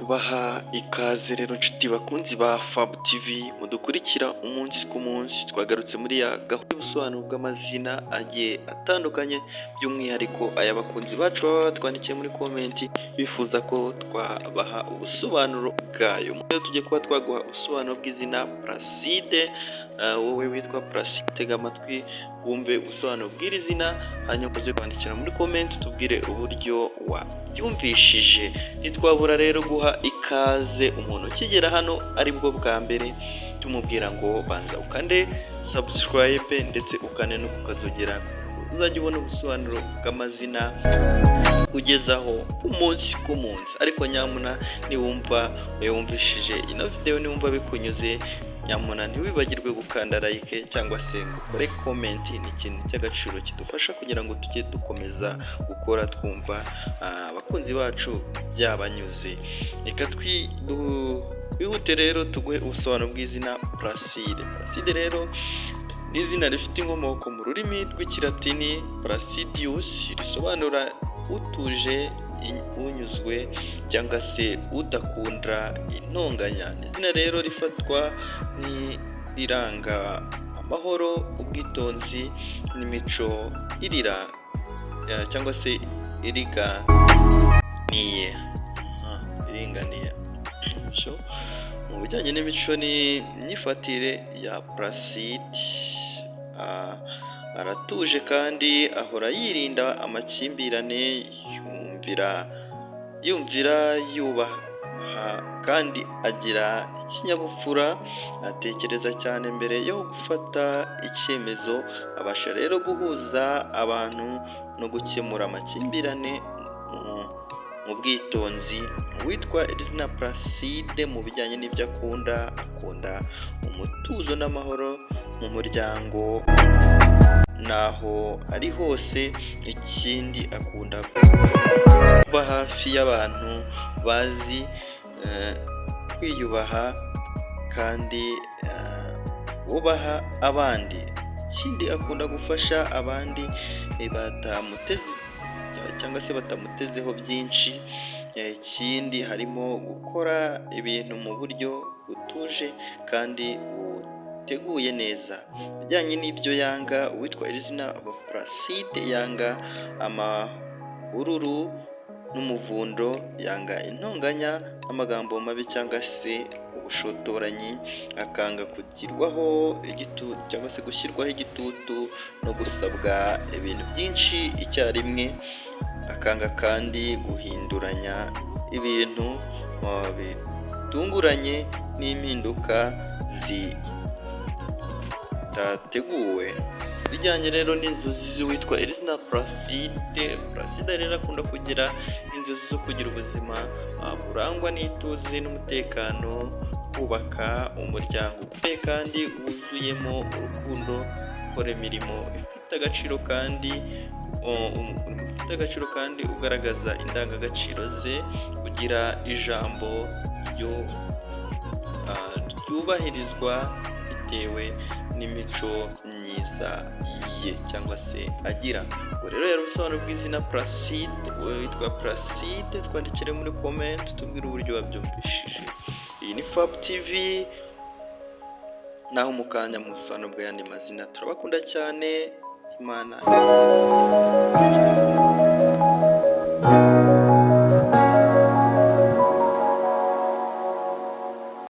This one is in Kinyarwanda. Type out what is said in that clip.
Baha ikaze rero nshuti bakunzi ba Fab TV mudukurikira umunsi ku munsi, twagarutse muri ya gahunda y'ubusobanuro bw'amazina agiye atandukanye, by'umwihariko aya bakunzi bacu baba batwandikiye muri komenti bifuza ko twabaha ubusobanuro bwayo. Rero tugiye kuba twaguha ubusobanuro bw'izina Placide. Wowe witwa Placide tega amatwi wumve ubusobanuro bw'iri zina, hanyuma uze kwandikira muri komenti tubwire uburyo wabyumvishije. Ntitwabura rero guha ikaze umuntu ukigera hano aribwo bwa mbere, tumubwira ngo banza ukande subscribe ndetse ukane no kukazogera, uzajya ubona ubusobanuro bw'amazina ugezaho umunsi ku munsi. Ariko nyamuna niwumva wumvishije ino video, niwumva bikunyuze, nyamuna ntiwibagirwe gukanda like cyangwa se ukore comment. Ni ikintu cy'agaciro kidufasha kugira ngo tujye dukomeza gukora twumva abakunzi bacu byabanyuze. Reka twihute rero tuguhe ubusobanuro bw'izina Placide. Placide rero ni izina rifite inkomoko mu rurimi rw'ikilatini Placidius, risobanura utuje, unyuzwe cyangwa se udakunda intonganya. Izina rero rifatwa nk'iranga amahoro, ubwitonzi n'imico irira cyangwa se iringaniye. Mu bijyanye n'imico n'imyifatire ya Placide, aratuje kandi ahora yirinda amakimbirane, yumvira yubaha kandi agira ikinyabupfura, atekereza cyane mbere yo gufata icyemezo, abasha rero guhuza abantu no gukemura amakimbirane mu bwitonzi. Uwitwa izina Placide mu bijyanye n'ibyo akunda umutuzo n'amahoro mu muryango naho ari hose. Ikindi akunda kuba hafi y'abantu, bazi kwiyubaha kandi bubaha abandi. Ikindi akunda gufasha abandi batamuteze cyangwa se batamutezeho byinshi. Ikindi harimo gukora ibintu mu buryo butuje kandi buteguye neza. Bijyanye n'ibyo yanga, uwitwa izina Placide yanga amahururu n'umuvundo, yanga intonganya n'amagambo mabi cyangwa se ubushotoranyi, akanga kugirwaho igitutu cyangwa se gushyirwaho igitutu no gusabwa ibintu byinshi icyarimwe, akanga kandi guhinduranya ibintu bitunguranye n'impinduka zitateguwe. Bijyanye rero n'inzozi z'uwitwa izina Placide, Placide rero akunda kugira inzozi zo kugira ubuzima burangwa n'ituze n'umutekano, kubaka umuryango ukomeye kandi wuzuyemo urukundo, gukora imirimo ifite agaciro kandi ugaragaza indangagaciro ze, kugira ijambo ryubahirizwa bitewe n'imico myiza ye cyangwa se agira. Ubwo rero yari ubusobanuro bw'izina Placide. Wowe witwa Placide twandikire muri comment tubwire uburyo wabyumvishije. Iyi ni Fab TV, naho mukanya mu busobanuro bw'ayandi mazina. Turabakunda cyane. Imana